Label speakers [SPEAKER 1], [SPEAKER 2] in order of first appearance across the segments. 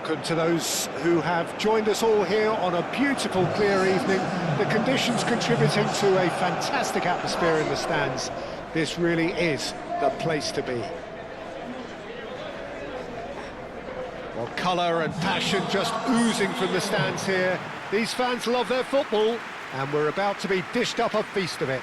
[SPEAKER 1] welcome to those who have joined us all here on a beautiful, clear evening. The conditions contributing to a fantastic atmosphere in the stands. This really is the place to be. Well, colour and passion just oozing from the stands here. These fans love their football, and we're about to be dished up a feast of it.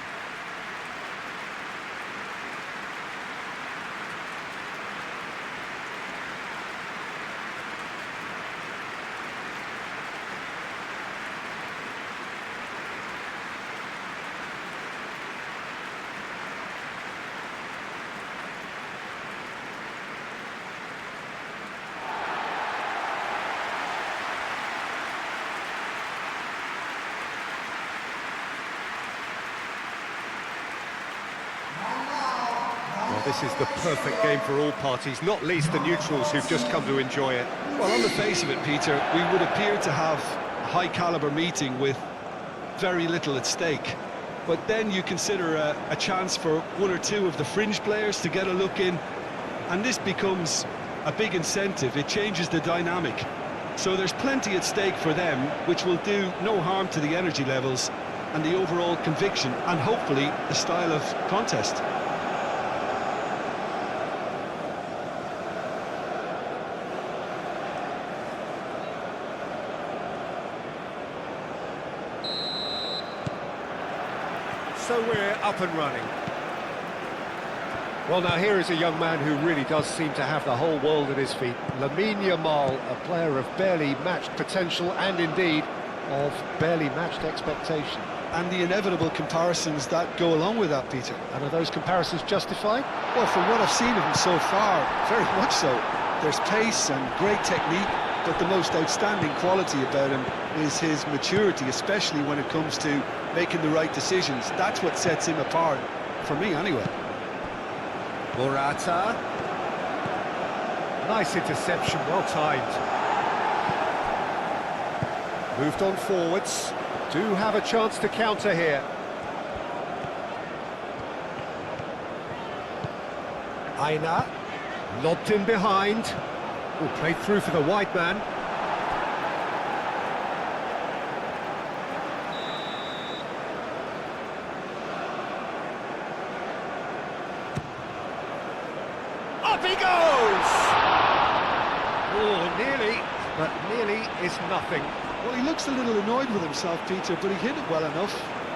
[SPEAKER 1] This is the perfect game for all parties, not least the neutrals who've just come to enjoy it.
[SPEAKER 2] Well, on the face of it, Peter, we would appear to have a high-caliber meeting with very little at stake. But then you consider a chance for one or two of the fringe players to get a look in, and this becomes a big incentive. It changes the dynamic. So there's plenty at stake for them, which will do no harm to the energy levels and the overall conviction, and hopefully the style of contest.
[SPEAKER 1] So we're up and running. Well, now here is a young man who really does seem to have the whole world at his feet. Lamine Yamal, a player of barely matched potential and indeed of barely matched expectation.
[SPEAKER 2] And the inevitable comparisons that go along with that, Peter.
[SPEAKER 1] And are those comparisons justified?
[SPEAKER 2] Well, from what I've seen of him so far, very much so. There's pace and great technique, but the most outstanding quality about him is his maturity, especially when it comes to making the right decisions. That's what sets him apart, for me anyway.
[SPEAKER 1] Morata. Nice interception, well timed. Moved on forwards. Do have a chance to counter here. Aina. Lobbed in behind. Oh, played through for the wide man. Up he goes! Oh, nearly, but nearly is nothing.
[SPEAKER 2] Well, he looks a little annoyed with himself, Peter, but he hit it well enough.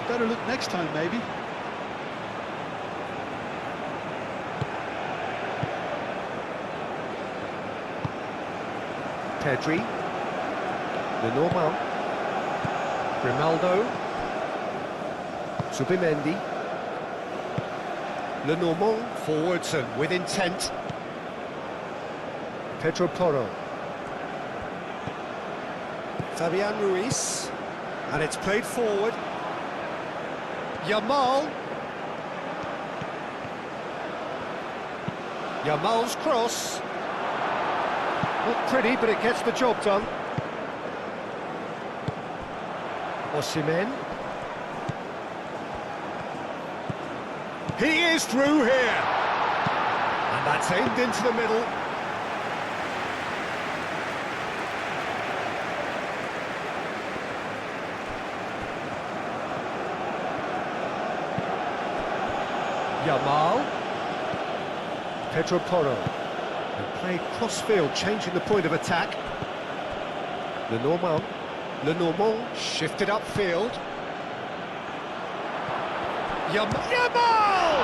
[SPEAKER 2] Better look next time, maybe.
[SPEAKER 1] Pedri, Lenormand, Grimaldo, Zubimendi, Lenormand forwards and with intent. Pedro Porro, Fabian Ruiz, and it's played forward. Yamal. Yamal's cross. Not pretty, but it gets the job done. Osimhen. He is through here. And that's aimed into the middle. Yamal. Pedro Porro. Played cross-field, changing the point of attack. Lenormand. Lenormand shifted upfield. Yamal!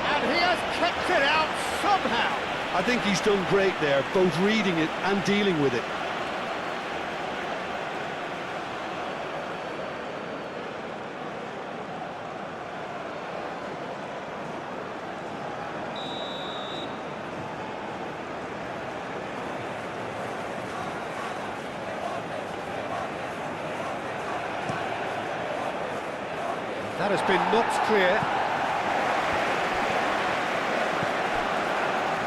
[SPEAKER 1] And he has kept it out somehow.
[SPEAKER 2] I think he's done great there, both reading it and dealing with it.
[SPEAKER 1] That has been knocked clear.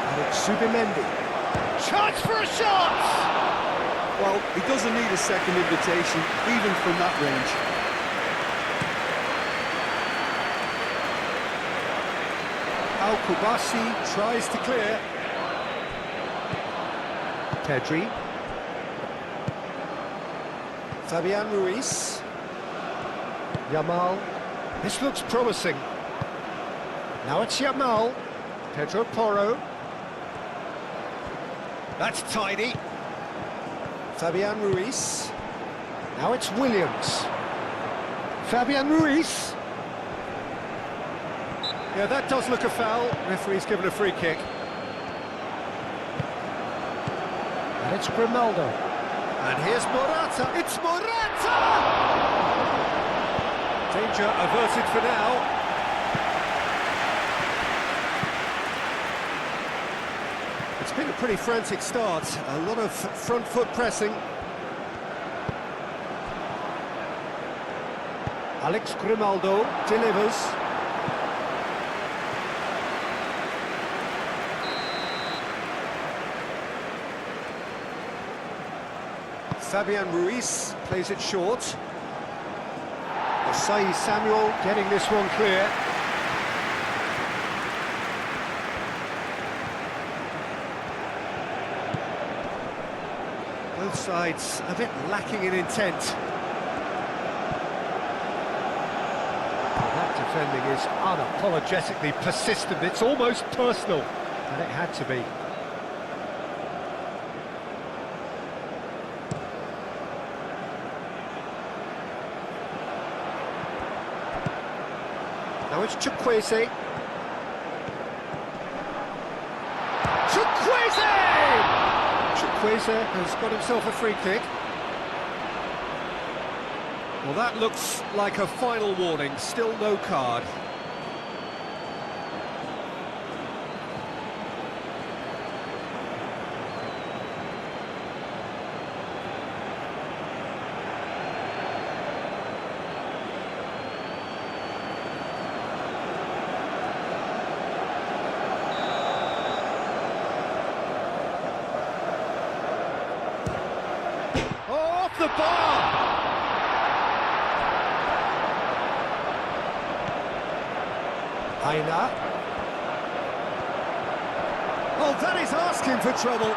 [SPEAKER 1] And it's Zubimendi. Chance for a shot!
[SPEAKER 2] Well, he doesn't need a second invitation, even from that range.
[SPEAKER 1] Al-Kubasi tries to clear. Pedri. Fabian Ruiz. Yamal. This looks promising. Now it's Yamal. Pedro Porro. That's tidy. Fabian Ruiz. Now it's Williams. Fabian Ruiz. Yeah, that does look a foul. Referee's given a free kick. And it's Grimaldo. And here's Morata. It's Morata! Danger averted for now. It's been a pretty frantic start. A lot of front foot pressing. Alex Grimaldo delivers. Fabian Ruiz plays it short. Osai Samuel getting this one clear. Both sides a bit lacking in intent. That defending is unapologetically persistent. It's almost personal, and it had to be. Now it's Chukwueze. Chukwueze has got himself a free kick. Well, that looks like a final warning. Still no card. Off the bar! Aina. Oh, that is asking for trouble.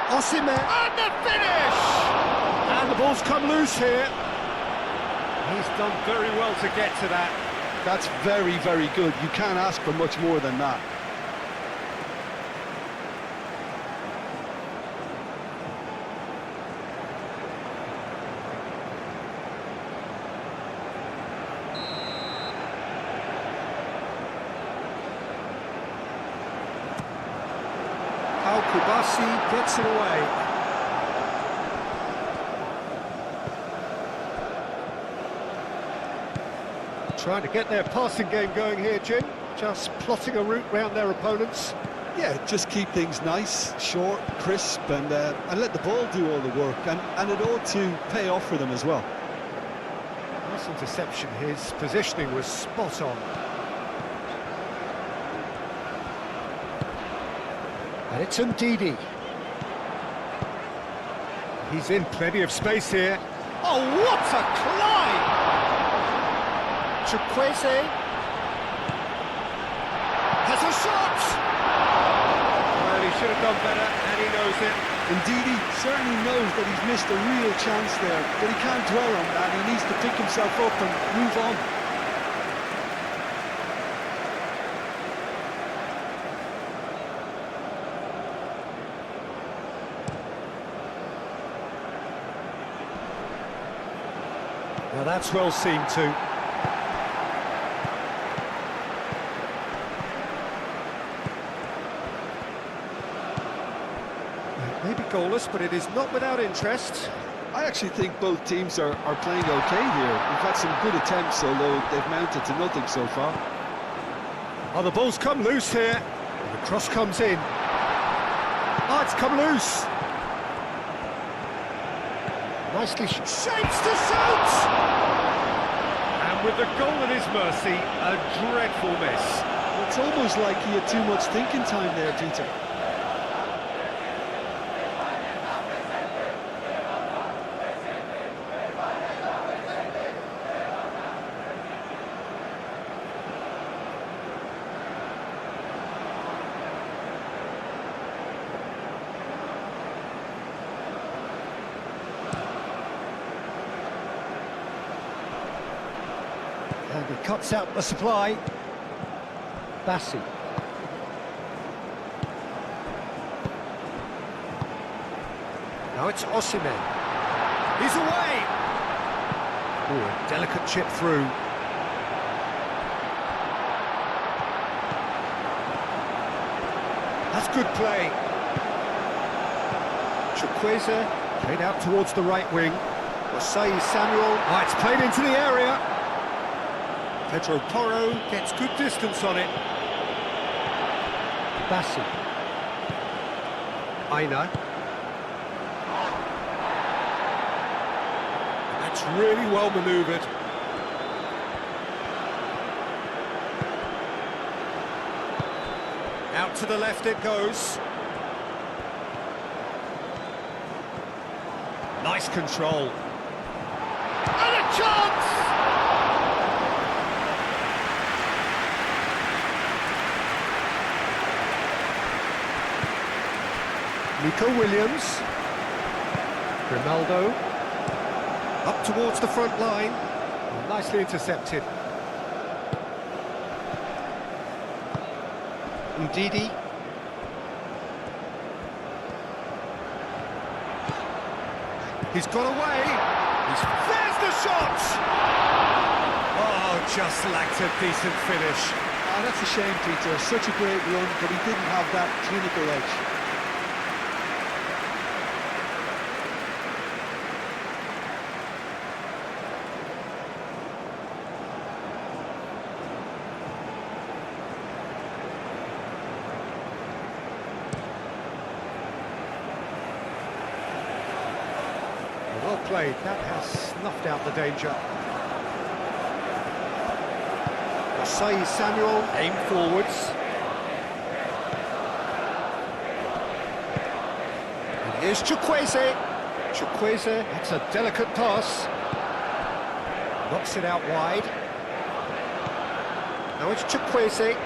[SPEAKER 1] Osimhen. And the finish! And the ball's come loose here. He's done very well to get to that.
[SPEAKER 2] That's very, very good. You can't ask for much more than that.
[SPEAKER 1] Kubasi gets it away. Trying to get their passing game going here, Jim. Just plotting a route round their opponents.
[SPEAKER 2] Yeah, just keep things nice, short, crisp, and let the ball do all the work. And it ought to pay off for them as well.
[SPEAKER 1] Nice interception. His positioning was spot on. And it's Ndidi. He's in plenty of space here. Oh, what a climb! Chukwueze has a shot! Well, he should have done better, and he knows it.
[SPEAKER 2] Ndidi certainly knows that he's missed a real chance there, but he can't dwell on that. He needs to pick himself up and move on.
[SPEAKER 1] Now that's well seen too. It may be goalless, but it is not without interest.
[SPEAKER 2] I actually think both teams are playing okay here. We've had some good attempts, although they've mounted to nothing so far.
[SPEAKER 1] Oh, the ball's come loose here. The cross comes in. Oh, it's come loose. Nicely shapes to shoot! And with the goal at his mercy, a dreadful miss.
[SPEAKER 2] It's almost like he had too much thinking time there, Peter.
[SPEAKER 1] And he cuts out the supply. Bassi. Now it's Osimhen. He's away! Oh, a delicate chip through. That's good play. Chukwueze played out towards the right wing. Osei Samuel. Oh, it's played into the area. Pedro Porro gets good distance on it. Bassi. Aina. That's really well manoeuvred. Out to the left it goes. Nice control. And a chance! Nico Williams. Grimaldo. Up towards the front line. Nicely intercepted. Ndidi. He's got away. There's the shot! Oh, just lacked a decent finish.
[SPEAKER 2] Oh, that's a shame, Peter. Such a great run, but he didn't have that clinical edge.
[SPEAKER 1] Well played, that has snuffed out the danger. Osei Samuel, aim forwards. And here's Chukwueze. Chukwueze, that's a delicate pass. Knocks it out wide. Now it's Chukwueze.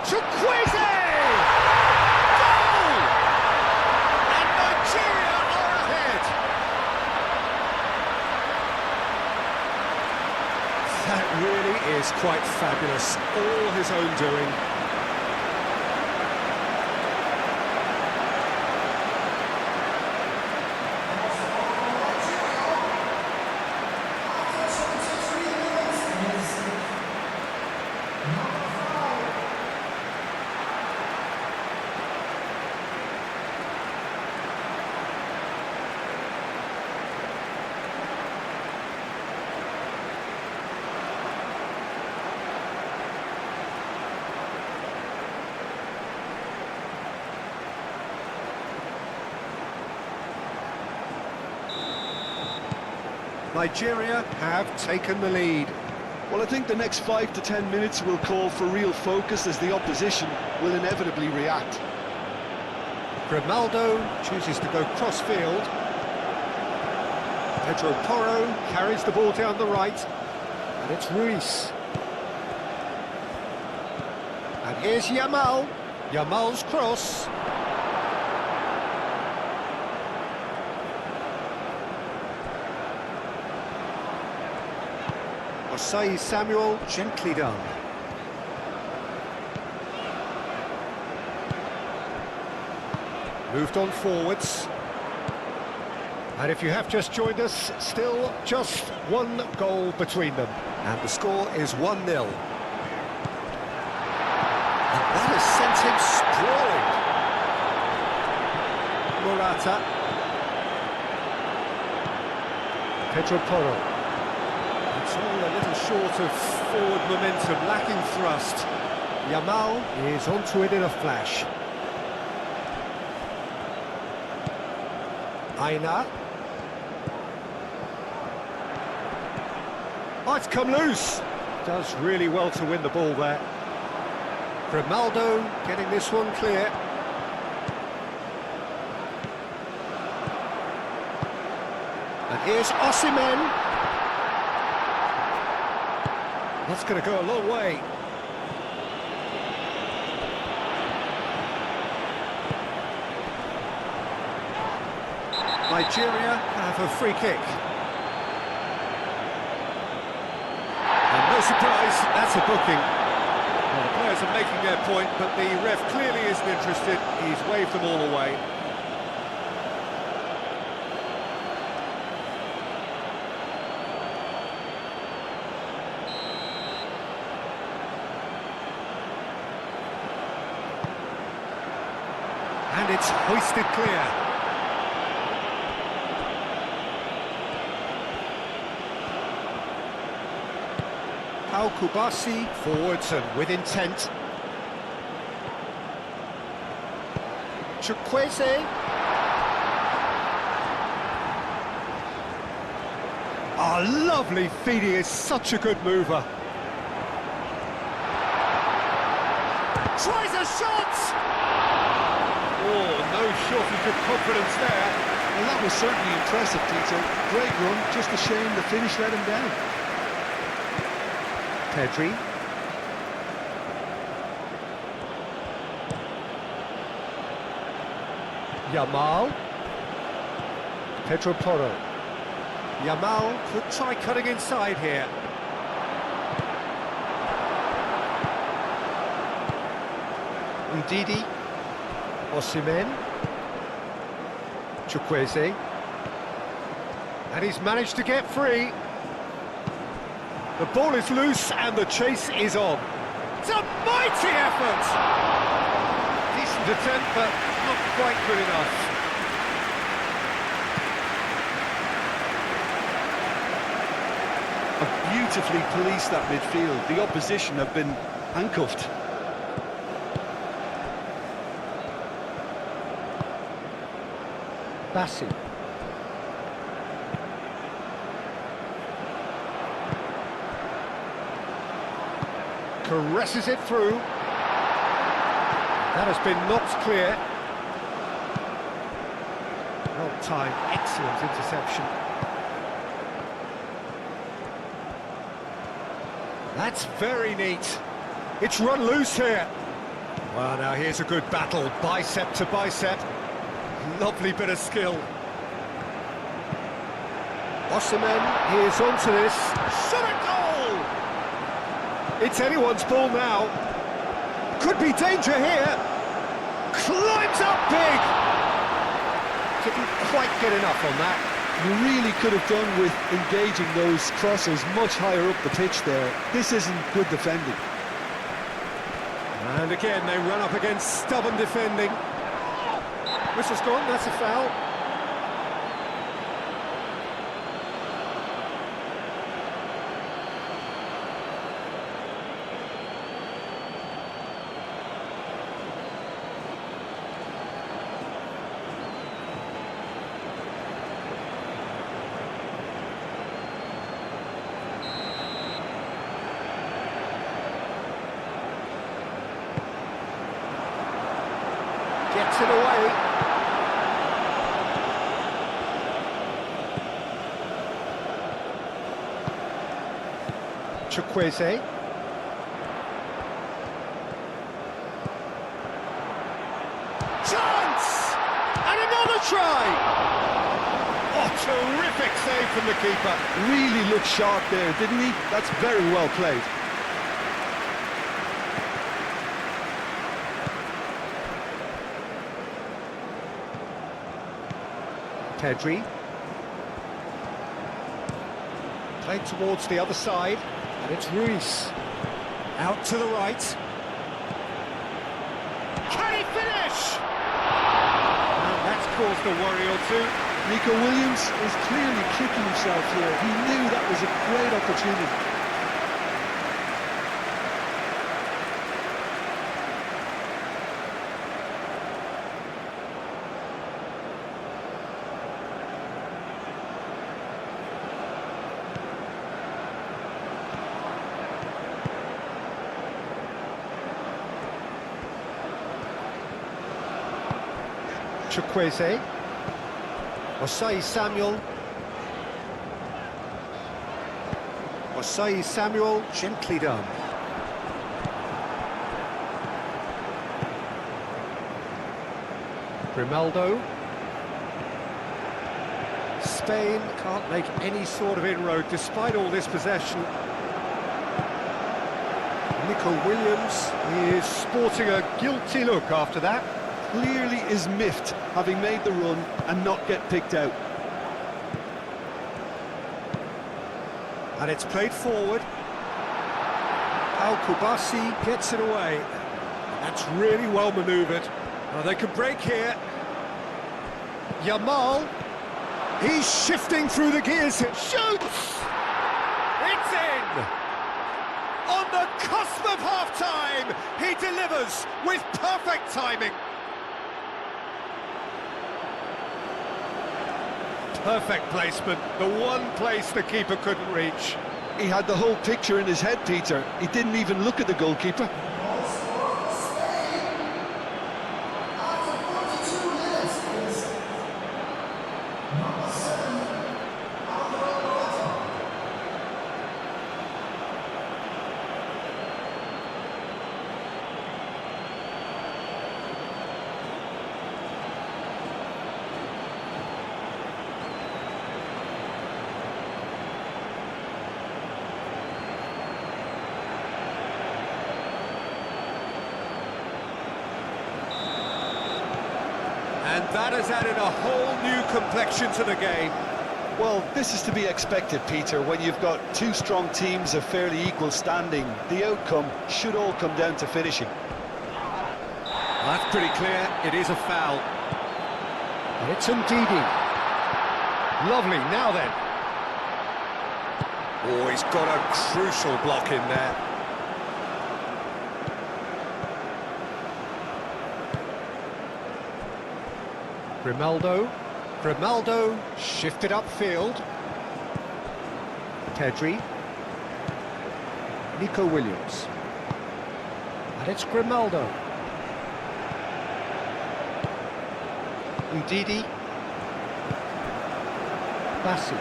[SPEAKER 1] Chukwueze! That really is quite fabulous, all his own doing. Nigeria have taken the lead.
[SPEAKER 2] Well, I think the next 5 to 10 minutes will call for real focus as the opposition will inevitably react.
[SPEAKER 1] Grimaldo chooses to go cross-field. Pedro Porro carries the ball down the right. And it's Ruiz. And here's Yamal. Yamal's cross. Osei Samuel, gently done. Moved on forwards. And if you have just joined us, still just one goal between them. And the score is 1-0. And that has sent him sprawling. Morata. Pedro Porro. It's all a little short of forward momentum, lacking thrust. Yamal is onto it in a flash. Aina. Oh, it's come loose. Does really well to win the ball there. Grimaldo getting this one clear. And here's Osimhen. That's going to go a long way. Nigeria have a free kick. And no surprise, that's a booking. Well, the players are making their point, but the ref clearly isn't interested. He's waved them all away. And it's hoisted clear. Al Kubasi forwards and with intent. Chukwueze. Lovely feed, he is such a good mover. Tries a shot! Oh, no shortage of confidence there.
[SPEAKER 2] Well, that was certainly impressive, Tito. Great run, just a shame the finish let him down.
[SPEAKER 1] Pedri. Yamal. Pedro Porro. Yamal could try cutting inside here. Ndidi. Osimhen. Chukwueze. And he's managed to get free. The ball is loose and the chase is on. It's a mighty effort! Decent attempt, but not quite good enough.
[SPEAKER 2] Beautifully policed that midfield. The opposition have been handcuffed.
[SPEAKER 1] Bassi. Caresses it through. That has been knocked clear. Well timed, excellent interception. That's very neat. It's run loose here. Well, now here's a good battle, bicep to bicep. Lovely bit of skill. Osimhen, he is onto this. Shot a goal! It's anyone's ball now. Could be danger here. Climbs up big. Didn't quite get enough on that.
[SPEAKER 2] You really could have done with engaging those crossers much higher up the pitch there. This isn't good defending.
[SPEAKER 1] And again, they run up against stubborn defending. Whistle's gone, that's a foul. Gets it away. Chukwueze. Chance! And another try! Oh, terrific save from the keeper.
[SPEAKER 2] Really looked sharp there, didn't he? That's very well played.
[SPEAKER 1] Pedri. Played towards the other side, and it's Ruiz. Out to the right. Can he finish? And that's caused a worry or two.
[SPEAKER 2] Nico Williams is clearly kicking himself here. He knew that was a great opportunity.
[SPEAKER 1] Chukwueze. Osai Samuel. Osai Samuel, gently done. Grimaldo. Spain can't make any sort of inroad despite all this possession. Nico Williams is sporting a guilty look after that.
[SPEAKER 2] Clearly is miffed, having made the run and not get picked out.
[SPEAKER 1] And it's played forward. Al-Kubasi gets it away. That's really well manoeuvred. Oh, they could break here. Yamal. He's shifting through the gears. Shoots! It's in! On the cusp of half-time, he delivers with perfect timing. Perfect placement, the one place the keeper couldn't reach.
[SPEAKER 2] He had the whole picture in his head, Peter. He didn't even look at the goalkeeper.
[SPEAKER 1] And that has added a whole new complexion to the game.
[SPEAKER 2] Well, this is to be expected, Peter, when you've got two strong teams of fairly equal standing. The outcome should all come down to finishing.
[SPEAKER 1] That's pretty clear, it is a foul. And it's Ndidi. Lovely, now then. Oh, he's got a crucial block in there. Grimaldo shifted upfield. Pedri. Nico Williams. And it's Grimaldo. Ndidi. Bassi.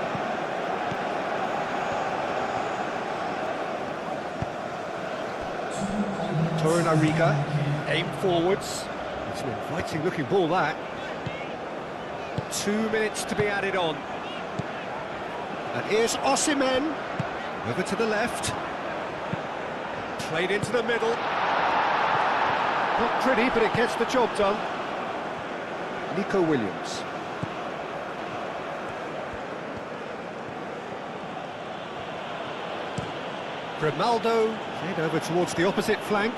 [SPEAKER 1] Torunariga. Aim forwards. It's an inviting looking ball, that. 2 minutes to be added on. And here's Osimhen. Over to the left. Played into the middle. Not pretty, but it gets the job done. Nico Williams. Grimaldo. Played over towards the opposite flank.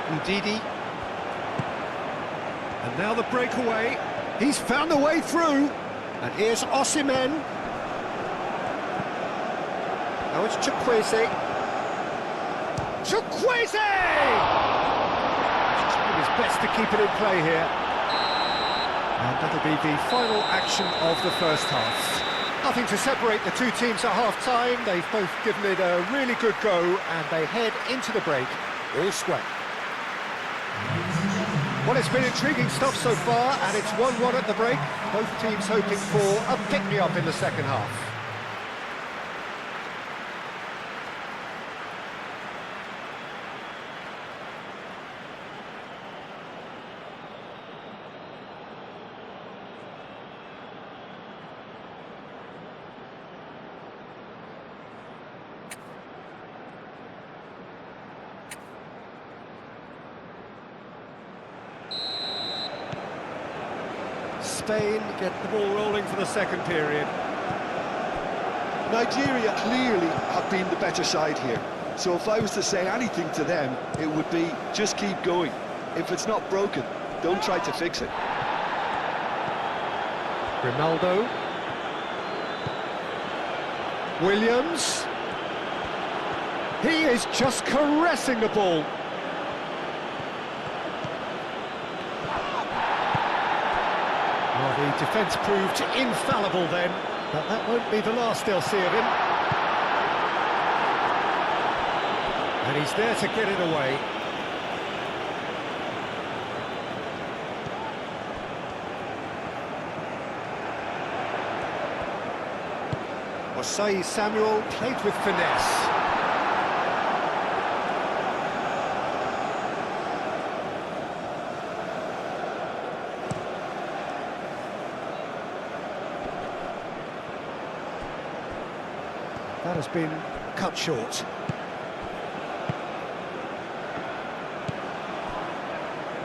[SPEAKER 1] Ndidi. And now the breakaway. He's found a way through. And here's Osimhen. Now it's Chukwueze. Chukwueze! He's trying his best to keep it in play here. And that'll be the final action of the first half. Nothing to separate the two teams at half-time. They've both given it a really good go, and they head into the break all square. Well, it's been intriguing stuff so far, and it's 1-1 at the break. Both teams hoping for a pick-me-up in the second half. Spain get the ball rolling for the second period.
[SPEAKER 2] Nigeria clearly have been the better side here. So if I was to say anything to them, it would be just keep going. If it's not broken, don't try to fix it.
[SPEAKER 1] Grimaldo. Williams. He is just caressing the ball. Well, the defence proved infallible then, but that won't be the last they'll see of him. And he's there to get it away. Osei Samuel played with finesse. That has been cut short.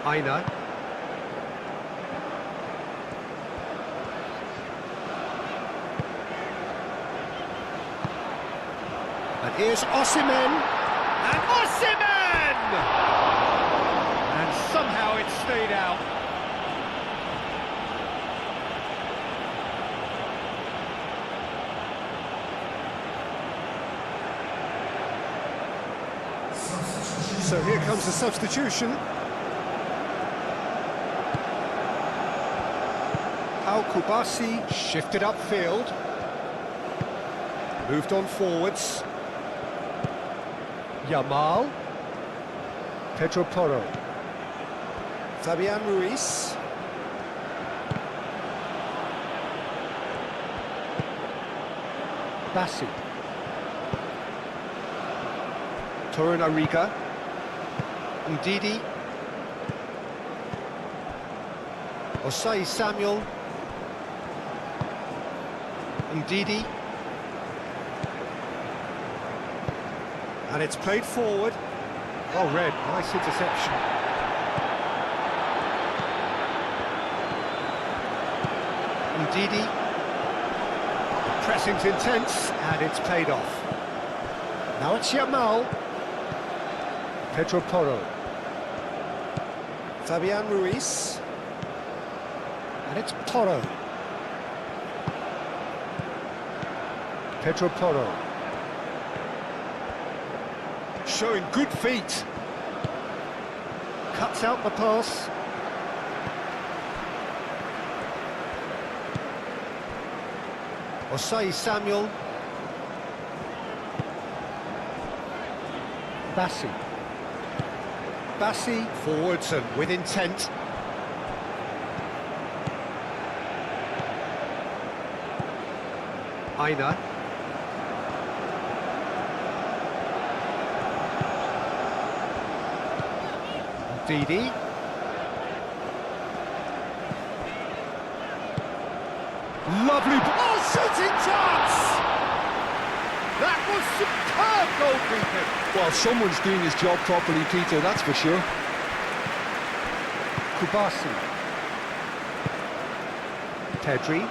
[SPEAKER 1] Aina. And here's Osimhen. And Osimhen! And somehow it stayed out. So here comes the substitution. Kubasi shifted upfield. Moved on forwards. Yamal. Pedro Porro. Fabian Ruiz. Bassi. Torunariga. Ndidi. Osai Samuel. Ndidi. And it's played forward. Oh, Red, nice interception. Ndidi. Pressing's intense, and it's paid off. Now it's Yamal. Pedro Porro. Fabian Ruiz. And it's Porro. Pedro Porro. Showing good feet. Cuts out the pass. Osai Samuel. Bassi. Bassi forwards and with intent. Aina. Didi. Lovely, oh, shooting chance! That was superb goalkeeping.
[SPEAKER 2] Well, someone's doing his job properly, Peter, that's for sure.
[SPEAKER 1] Kubasi. Pedri.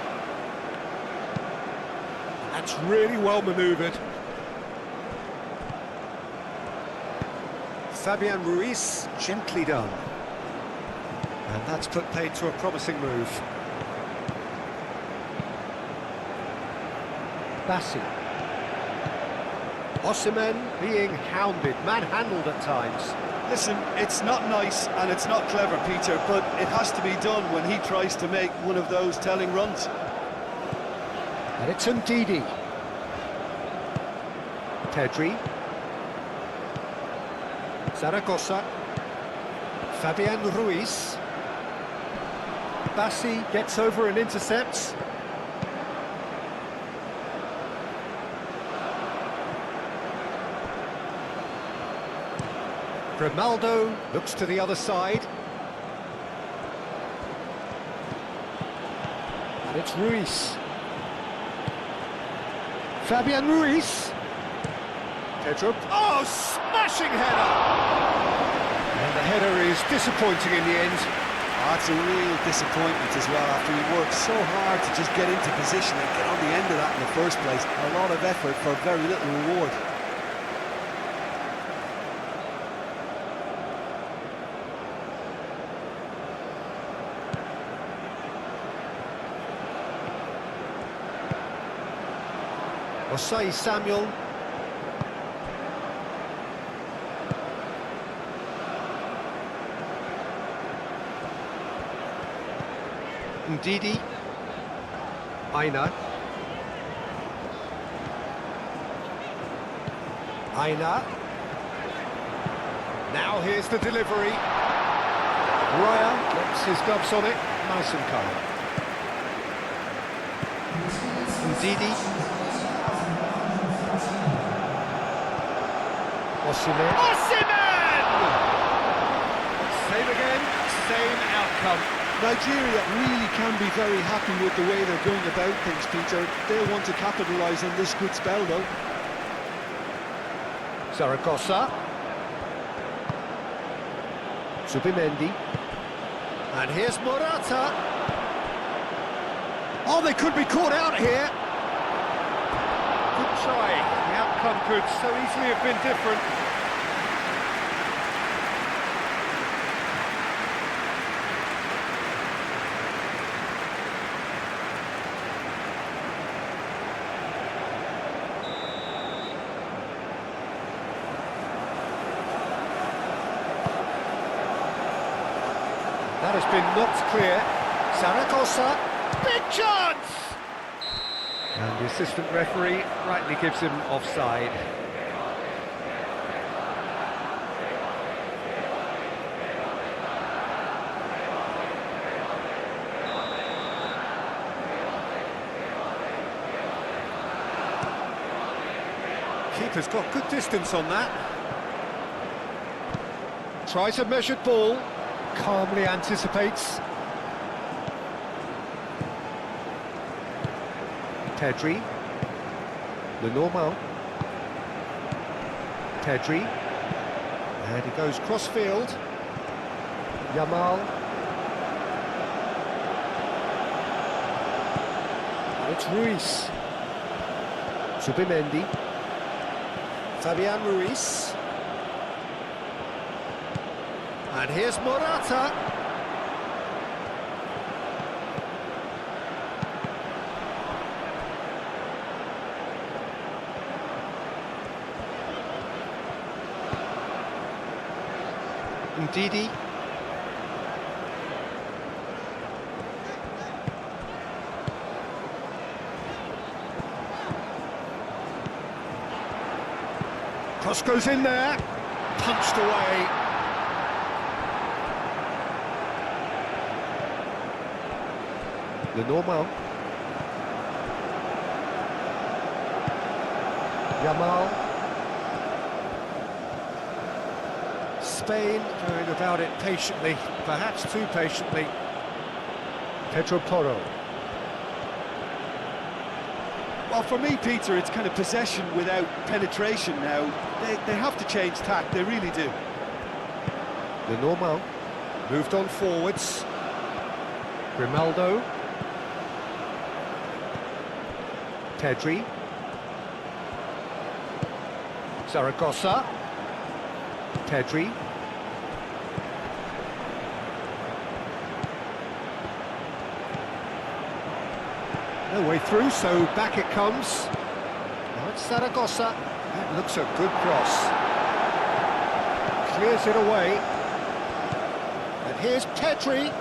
[SPEAKER 1] That's really well manoeuvred. Fabian Ruiz, gently done. And that's put paid to a promising move. Bassi. Osimhen being hounded, manhandled at times.
[SPEAKER 2] Listen, it's not nice and it's not clever, Peter, but it has to be done when he tries to make one of those telling runs.
[SPEAKER 1] And it's Ndidi. Pedri. Zaragoza. Fabian Ruiz. Bassi gets over and intercepts. Grimaldo looks to the other side. And it's Ruiz. Fabian Ruiz. Pedro. Oh, smashing header! And the header is disappointing in the end.
[SPEAKER 2] That's a real disappointment as well, after he worked so hard to just get into position and get on the end of that in the first place. A lot of effort for very little reward.
[SPEAKER 1] Osai Samuel. Ndidi. Aina. Aina. Now here's the delivery. Raya gets his gloves on it. Nice and calm. Ndidi. Osimhen. Osimhen! Same again, same outcome.
[SPEAKER 2] Nigeria really can be very happy with the way they're going about things, Peter. They'll want to capitalise on this good spell, though.
[SPEAKER 1] Zaragoza. Zubimendi. And here's Morata. Oh, they could be caught out here. Good try. The outcome could so easily have been different. That has been knocked clear. Zaragoza, big chance! And the assistant referee rightly gives him offside. Keeper's got good distance on that. Tries a measured ball. Calmly anticipates. Pedri. Lenormand. Pedri. And he goes cross-field. Yamal. And it's Ruiz. Zubimendi. Fabian Ruiz. And here's Morata. Ndidi. Cross goes in there. Punched away. Lenormand. Yamal. Spain going about it patiently, perhaps too patiently. Pedro Porro.
[SPEAKER 2] Well, for me, Peter, it's kind of possession without penetration now. They have to change tack, they really do.
[SPEAKER 1] Lenormand moved on forwards. Grimaldo. Pedri. Zaragoza. Pedri. No way through, so back it comes. Now it's Zaragoza. That looks a good cross. Clears it away. And here's Pedri.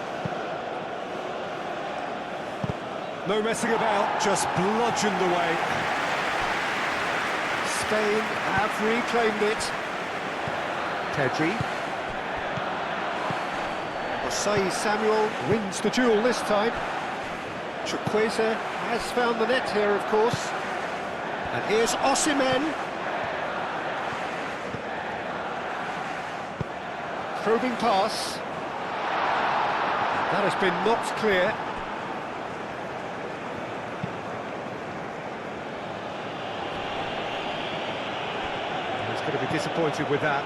[SPEAKER 1] No messing about, just bludgeoned away. Spain have reclaimed it. Pedri. Osei Samuel wins the duel this time. Chukwueze has found the net here, of course. And here's Osimhen. Probing pass. That has been knocked clear. He's going to be disappointed with that.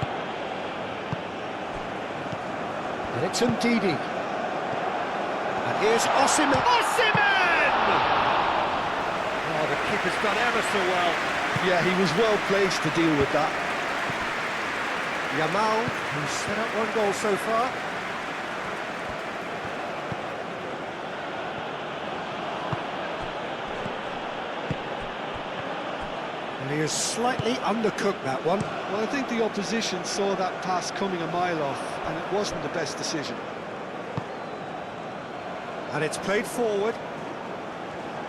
[SPEAKER 1] And it's Ndidi. And here's Osimhen. Osimhen! Oh, the keeper's done ever so well.
[SPEAKER 2] Yeah, he was well placed to deal with that.
[SPEAKER 1] Yamal, who's set up one goal so far. And he has slightly undercooked that one.
[SPEAKER 2] Well, I think the opposition saw that pass coming a mile off, and it wasn't the best decision.
[SPEAKER 1] And it's played forward.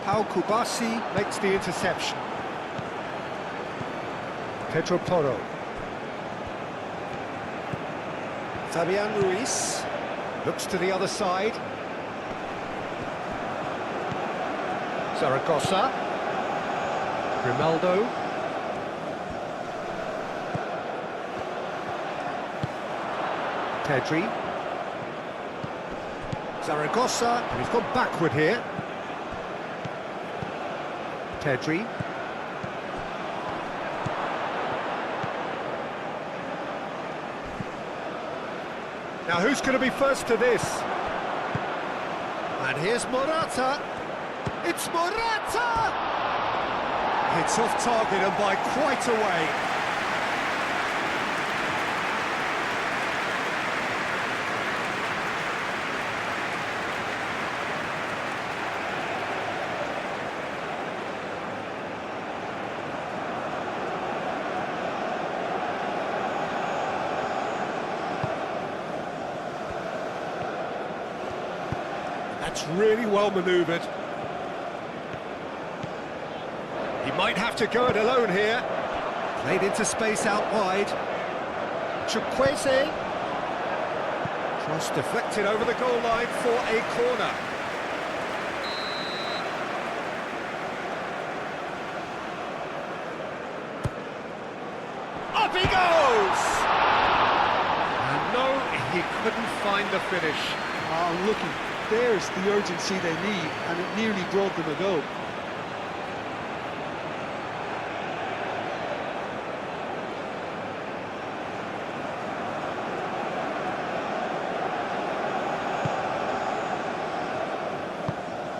[SPEAKER 1] Pau Kubasi makes the interception. Pedro Porro. Fabian Ruiz looks to the other side. Zaragoza. Grimaldo. Pedri. Zaragoza, and he's gone backward here. Pedri. Now who's going to be first to this? And here's Morata. It's Morata! It's off target and by quite a way. That's really well manoeuvred. He might have to go it alone here. Played into space out wide. Chukwueze. Cross deflected over the goal line for a corner. Up he goes! And no, he couldn't find the finish.
[SPEAKER 2] Oh, looking, there's the urgency they need, and it nearly brought them a goal.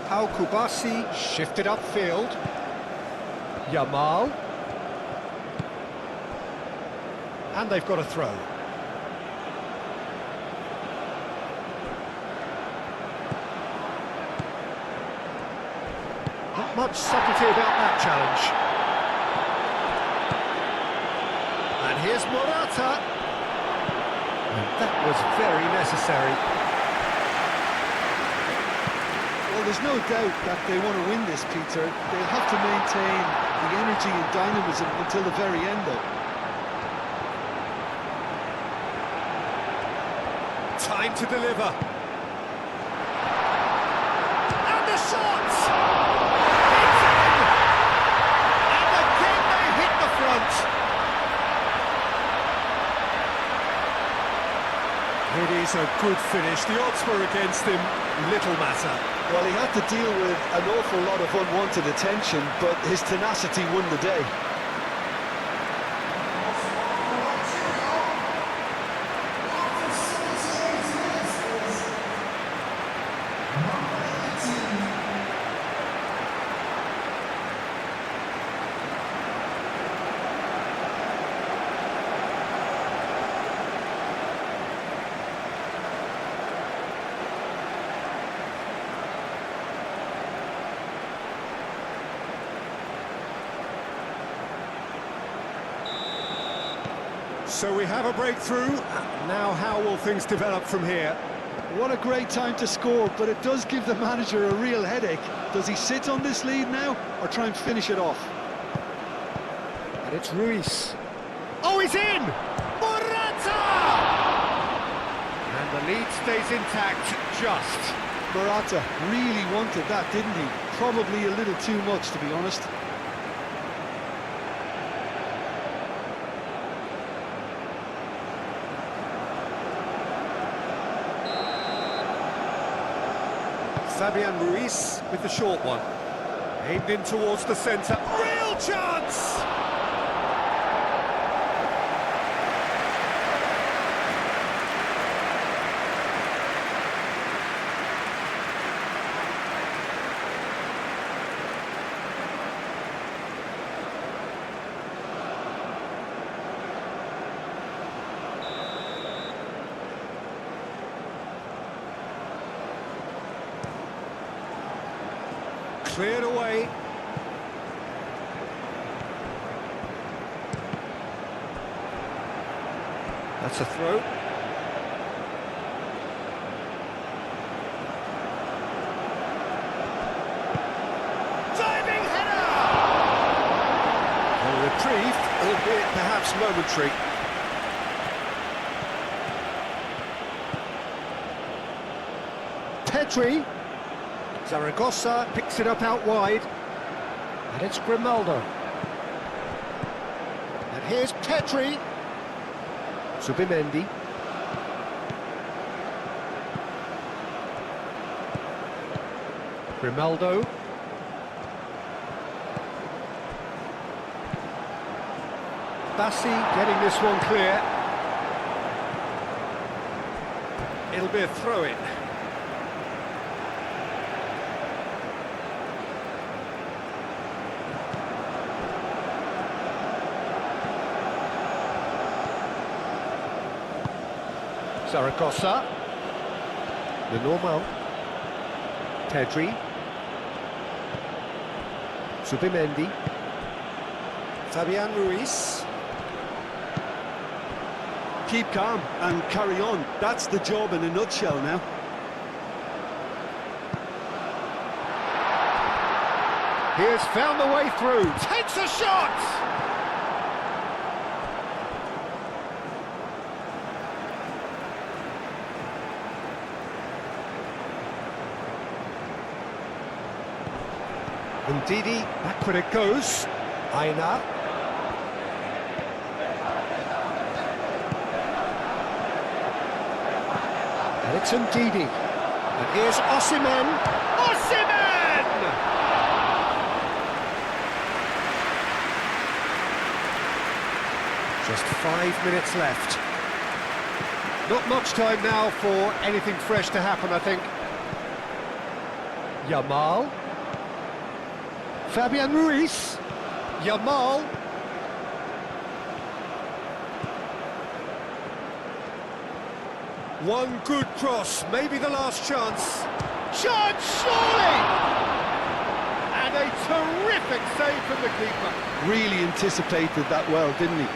[SPEAKER 1] Pau Kubasi shifted upfield. Yamal. And they've got a throw. Not much subtlety about that challenge. And here's Morata. And that was very necessary.
[SPEAKER 2] Well, there's no doubt that they want to win this, Peter. They'll have to maintain the energy and dynamism until the very end, though.
[SPEAKER 1] Time to deliver. And the shot! It's in! And again they hit the front. It is a good finish. The odds were against him. Little matter.
[SPEAKER 2] Well, he had to deal with an awful lot of unwanted attention, but his tenacity won the day.
[SPEAKER 1] So we have a breakthrough. Now how will things develop from here?
[SPEAKER 2] What a great time to score, but it does give the manager a real headache. Does he sit on this lead now, or try and finish it off?
[SPEAKER 1] And it's Ruiz. Oh, he's in! Morata! And the lead stays intact, just.
[SPEAKER 2] Morata really wanted that, didn't he? Probably a little too much, to be honest.
[SPEAKER 1] Fabian Ruiz with the short one. Aimed in towards the centre. Real chance! Cleared away. That's a throw. Diving header! A reprieve, albeit perhaps momentary. Pedri. Zaragoza picks it up out wide. And it's Grimaldo. And here's Pedri. Subimendi. Grimaldo. Bassi getting this one clear. It'll be a throw-in. Zaragoza. The normal. Pedri. Zubimendi. Fabian Ruiz.
[SPEAKER 2] Keep calm and carry on. That's the job in a nutshell now.
[SPEAKER 1] He has found the way through. Takes a shot! Ndidi, backward it goes. Aina. And it's Ndidi. And here's Osimhen. Osimhen! Just 5 minutes left. Not much time now for anything fresh to happen, I think. Yamal. Fabian Ruiz. Yamal. One good cross, maybe the last chance. Chance, surely! And a terrific save from the keeper.
[SPEAKER 2] Really anticipated that well, didn't he?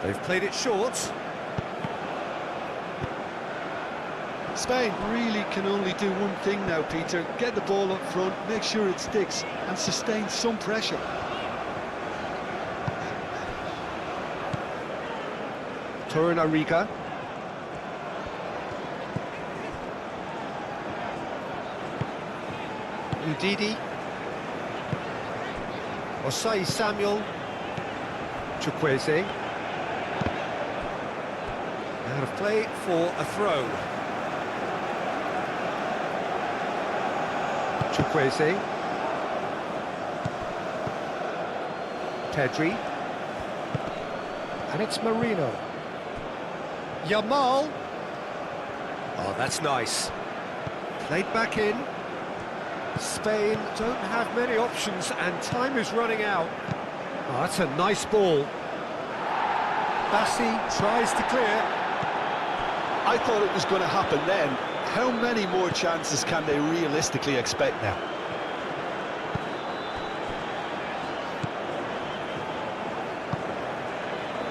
[SPEAKER 1] They've played it short.
[SPEAKER 2] Spain really can only do one thing now, Peter. Get the ball up front, make sure it sticks, and sustain some pressure.
[SPEAKER 1] Torunariga. Ndidi. Osai Samuel. Chukwueze. Out of play for a throw. Chukwueze. Pedri. And it's Marino. Yamal. Oh, that's nice. Played back in. Spain don't have many options and time is running out. Oh, that's a nice ball. Bassi tries to clear.
[SPEAKER 2] I thought it was going to happen then. How many more chances can they realistically expect now?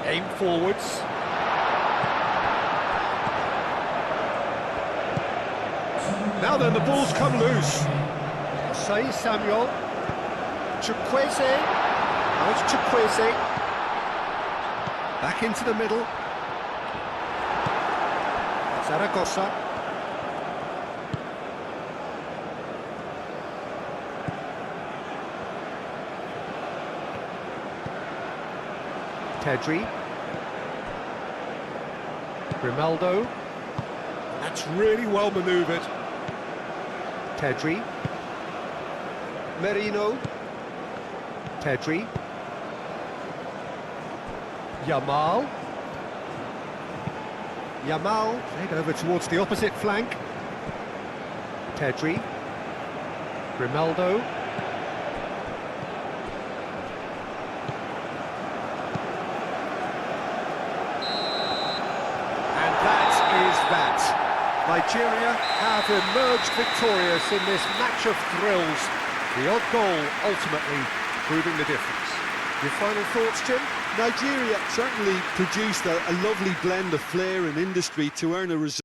[SPEAKER 1] Aim forwards. Now then, the ball's come loose. Say Samuel. Chukwueze. Now it's Chukwueze. Back into the middle. Zaragoza. Pedri. Grimaldo. That's really well manoeuvred. Pedri. Merino. Pedri. Yamal. Yamal played over towards the opposite flank. Pedri. Grimaldo. And that is that. Nigeria have emerged victorious in this match of thrills. The odd goal ultimately proving the difference. Your final thoughts, Jim?
[SPEAKER 2] Nigeria certainly produced a lovely blend of flair and industry to earn a result.